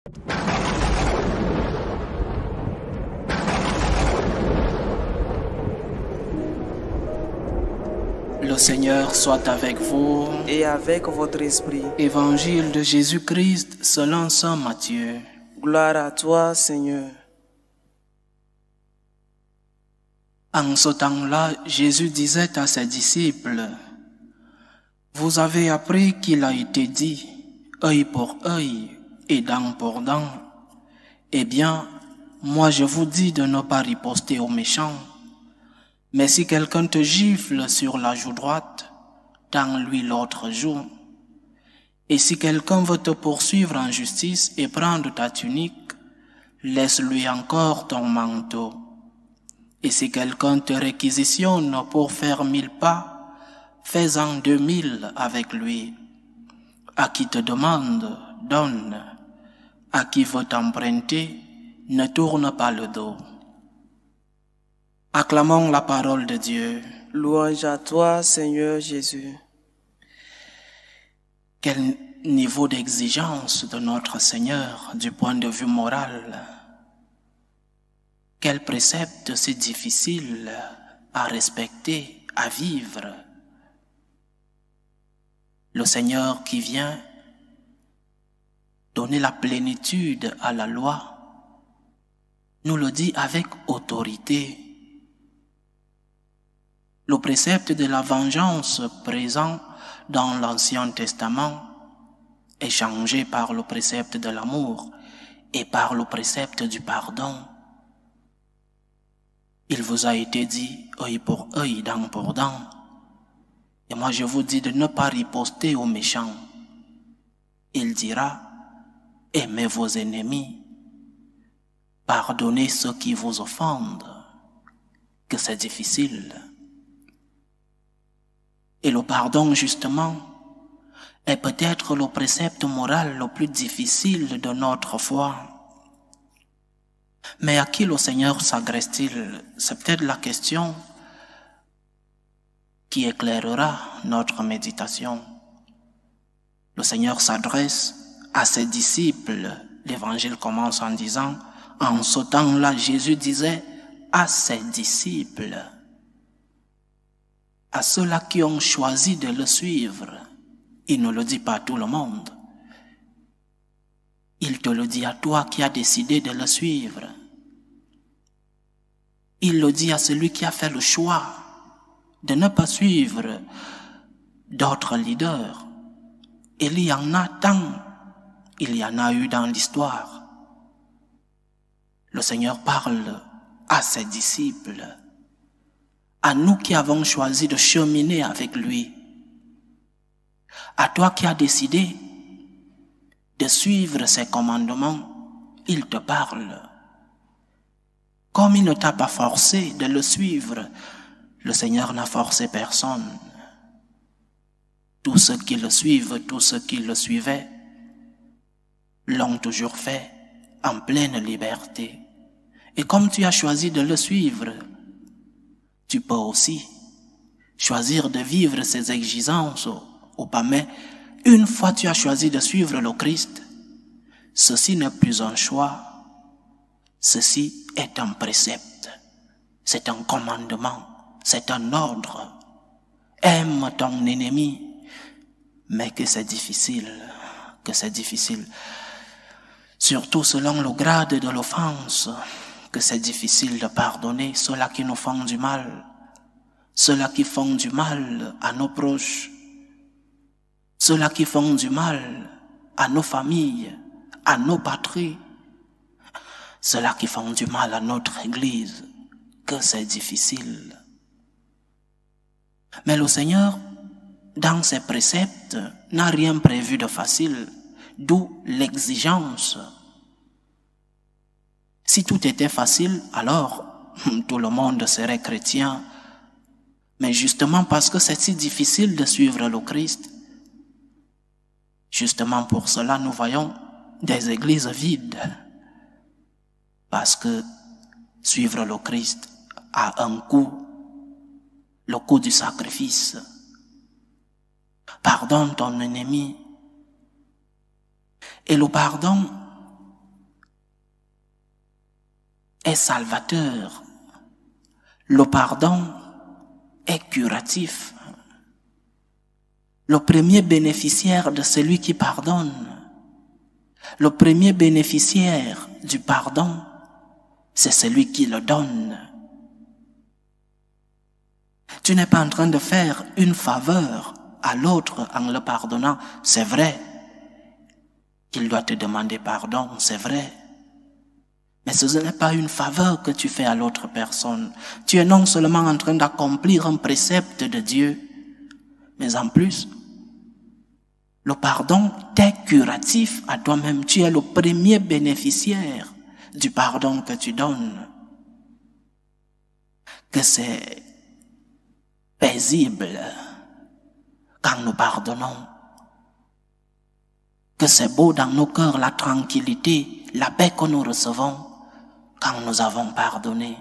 Le Seigneur soit avec vous. Et avec votre esprit. Évangile de Jésus-Christ selon saint Matthieu. Gloire à toi, Seigneur. En ce temps-là, Jésus disait à ses disciples, « Vous avez appris qu'il a été dit, œil pour œil et dent pour dent. Eh bien, moi je vous dis de ne pas riposter aux méchants. Mais si quelqu'un te gifle sur la joue droite, tends-lui l'autre joue. Et si quelqu'un veut te poursuivre en justice et prendre ta tunique, laisse-lui encore ton manteau. Et si quelqu'un te réquisitionne pour faire 1000 pas, fais-en 2000 avec lui. À qui te demande, donne. À qui veut t'emprunter, ne tourne pas le dos. » Acclamons la parole de Dieu. Louange à toi, Seigneur Jésus. Quel niveau d'exigence de notre Seigneur du point de vue moral. Quel précepte si difficile à respecter, à vivre. Le Seigneur qui vient donner la plénitude à la loi, nous le dit avec autorité. Le précepte de la vengeance présent dans l'Ancien Testament est changé par le précepte de l'amour et par le précepte du pardon. Il vous a été dit œil pour œil, dent pour dent. Et moi je vous dis de ne pas riposter aux méchants. Il dira, aimez vos ennemis, pardonnez ceux qui vous offendent, que c'est difficile. Et le pardon, justement, est peut-être le précepte moral le plus difficile de notre foi. Mais à qui le Seigneur s'adresse-t-il? C'est peut-être la question qui éclairera notre méditation. Le Seigneur s'adresse à ses disciples. L'Évangile commence en disant, en ce temps-là, Jésus disait à ses disciples, à ceux-là qui ont choisi de le suivre. Il ne le dit pas à tout le monde. Il te le dit à toi qui as décidé de le suivre. Il le dit à celui qui a fait le choix de ne pas suivre d'autres leaders. Il y en a tant, il y en a eu dans l'histoire. Le Seigneur parle à ses disciples, à nous qui avons choisi de cheminer avec lui, à toi qui as décidé de suivre ses commandements, il te parle. Comme il ne t'a pas forcé de le suivre, le Seigneur n'a forcé personne. Tous ceux qui le suivent, tous ceux qui le suivaient, l'ont toujours fait en pleine liberté. Et comme tu as choisi de le suivre, tu peux aussi choisir de vivre ces exigences ou pas, mais une fois tu as choisi de suivre le Christ, ceci n'est plus un choix, ceci est un précepte, c'est un commandement, c'est un ordre. Aime ton ennemi, mais que c'est difficile, surtout selon le grade de l'offense, que c'est difficile de pardonner ceux-là qui nous font du mal, ceux-là qui font du mal à nos proches, ceux-là qui font du mal à nos familles, à nos patries, ceux-là qui font du mal à notre Église, que c'est difficile. Mais le Seigneur, dans ses préceptes, n'a rien prévu de facile, d'où l'exigence. Si tout était facile, alors tout le monde serait chrétien. Mais justement parce que c'est si difficile de suivre le Christ, justement pour cela nous voyons des églises vides. Parce que suivre le Christ a un coût, le coût du sacrifice. Pardonne ton ennemi. Et le pardon est salvateur. Le pardon est curatif. Le premier bénéficiaire de celui qui pardonne, le premier bénéficiaire du pardon, c'est celui qui le donne. Tu n'es pas en train de faire une faveur à l'autre en le pardonnant. C'est vrai qu'il doit te demander pardon, c'est vrai. Mais ce n'est pas une faveur que tu fais à l'autre personne. Tu es non seulement en train d'accomplir un précepte de Dieu, mais en plus, le pardon t'est curatif à toi-même. Tu es le premier bénéficiaire du pardon que tu donnes. Que c'est paisible quand nous pardonnons. Que c'est beau dans nos cœurs la tranquillité, la paix que nous recevons quand nous avons pardonné.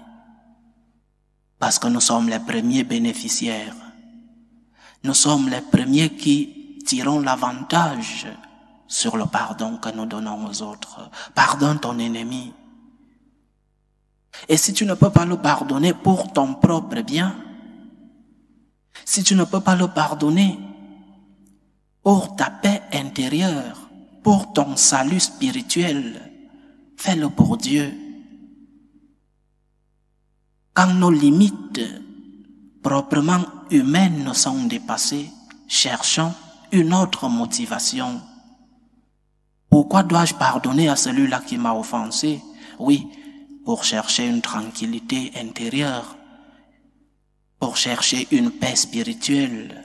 Parce que nous sommes les premiers bénéficiaires. Nous sommes les premiers qui tirons l'avantage sur le pardon que nous donnons aux autres. Pardonne ton ennemi. Et si tu ne peux pas le pardonner pour ton propre bien, si tu ne peux pas le pardonner pour ta paix intérieure, pour ton salut spirituel, fais-le pour Dieu. Quand nos limites proprement humaines sont dépassées, cherchons une autre motivation. Pourquoi dois-je pardonner à celui-là qui m'a offensé? Oui, pour chercher une tranquillité intérieure, pour chercher une paix spirituelle.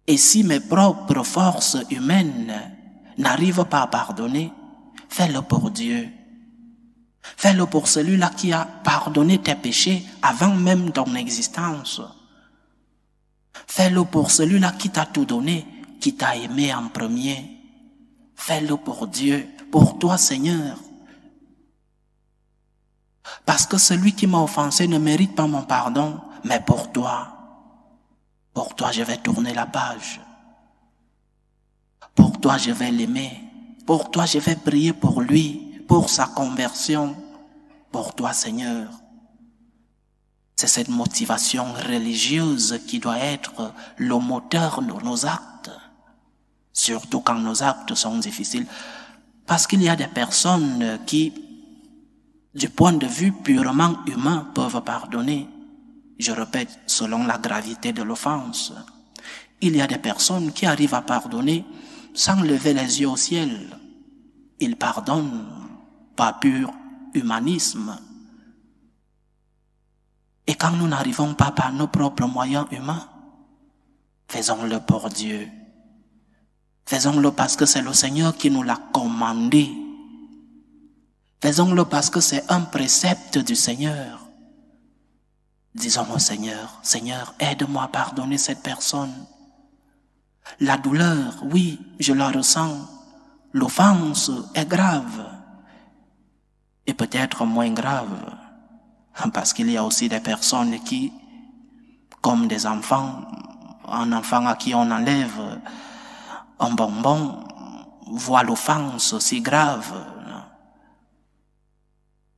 Et si mes propres forces humaines n'arrivent pas à pardonner, fais-le pour Dieu. Fais-le pour celui-là qui a pardonné tes péchés avant même ton existence. Fais-le pour celui-là qui t'a tout donné, qui t'a aimé en premier. Fais-le pour Dieu, pour toi Seigneur. Parce que celui qui m'a offensé ne mérite pas mon pardon, mais pour toi je vais tourner la page. Pour toi je vais l'aimer. Pour toi je vais prier pour lui, pour sa conversion. Pour toi Seigneur. C'est cette motivation religieuse qui doit être le moteur de nos actes. Surtout quand nos actes sont difficiles. Parce qu'il y a des personnes qui, du point de vue purement humain, peuvent pardonner. Je répète, selon la gravité de l'offense. Il y a des personnes qui arrivent à pardonner sans lever les yeux au ciel. Ils pardonnent par pur humanisme. Et quand nous n'arrivons pas par nos propres moyens humains, faisons-le pour Dieu. Faisons-le parce que c'est le Seigneur qui nous l'a commandé. Faisons-le parce que c'est un précepte du Seigneur. Disons au Seigneur, Seigneur, aide-moi à pardonner cette personne. La douleur, oui, je la ressens. L'offense est grave. Et peut-être moins grave. Parce qu'il y a aussi des personnes qui, comme des enfants, un enfant à qui on enlève un bonbon, voit l'offense aussi grave.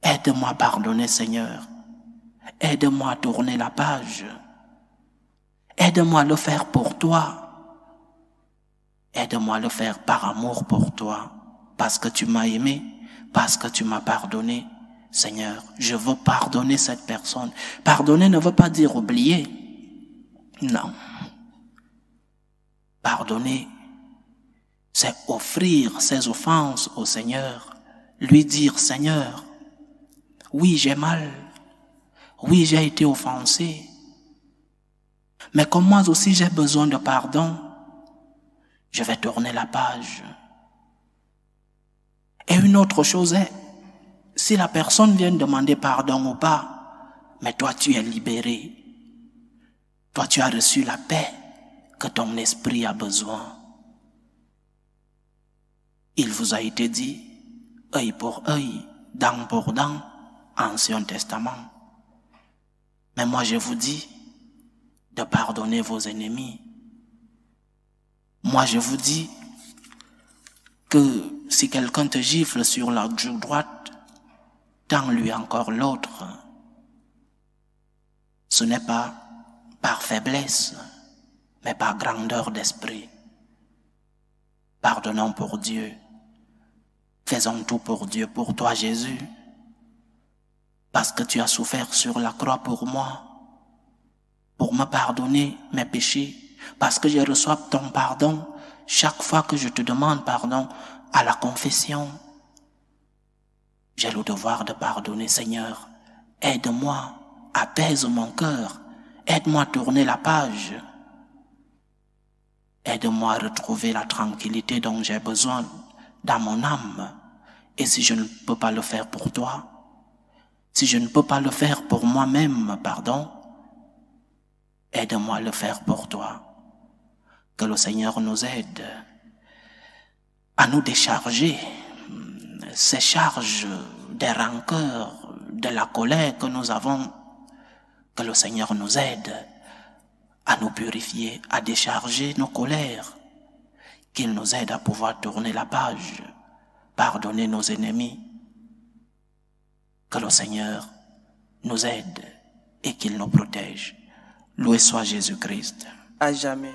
Aide-moi à pardonner, Seigneur. Aide-moi à tourner la page. Aide-moi à le faire pour toi. Aide-moi à le faire par amour pour toi. Parce que tu m'as aimé, parce que tu m'as pardonné. Seigneur, je veux pardonner cette personne. Pardonner ne veut pas dire oublier. Non. Pardonner, c'est offrir ses offenses au Seigneur. Lui dire, Seigneur, oui, j'ai mal. Oui, j'ai été offensé. Mais comme moi aussi j'ai besoin de pardon, je vais tourner la page. Et une autre chose est, si la personne vient demander pardon ou pas, mais toi tu es libéré. Toi tu as reçu la paix que ton esprit a besoin. Il vous a été dit, œil pour œil, dent pour dent, Ancien Testament. Mais moi je vous dis de pardonner vos ennemis. Moi je vous dis que si quelqu'un te gifle sur la joue droite, tends-lui encore l'autre. Ce n'est pas par faiblesse, mais par grandeur d'esprit. Pardonnons pour Dieu. Faisons tout pour Dieu, pour toi Jésus, parce que tu as souffert sur la croix pour moi, pour me pardonner mes péchés, parce que je reçois ton pardon chaque fois que je te demande pardon à la confession. J'ai le devoir de pardonner, Seigneur. Aide-moi, apaise mon cœur, aide-moi à tourner la page. Aide-moi à retrouver la tranquillité dont j'ai besoin dans mon âme. Et si je ne peux pas le faire pour toi, si je ne peux pas le faire pour moi-même, pardon, aide-moi à le faire pour toi. Que le Seigneur nous aide à nous décharger ces charges des rancœurs, de la colère que nous avons. Que le Seigneur nous aide à nous purifier, à décharger nos colères. Qu'il nous aide à pouvoir tourner la page, pardonner nos ennemis. Que le Seigneur nous aide et qu'il nous protège. Loué soit Jésus-Christ. À jamais.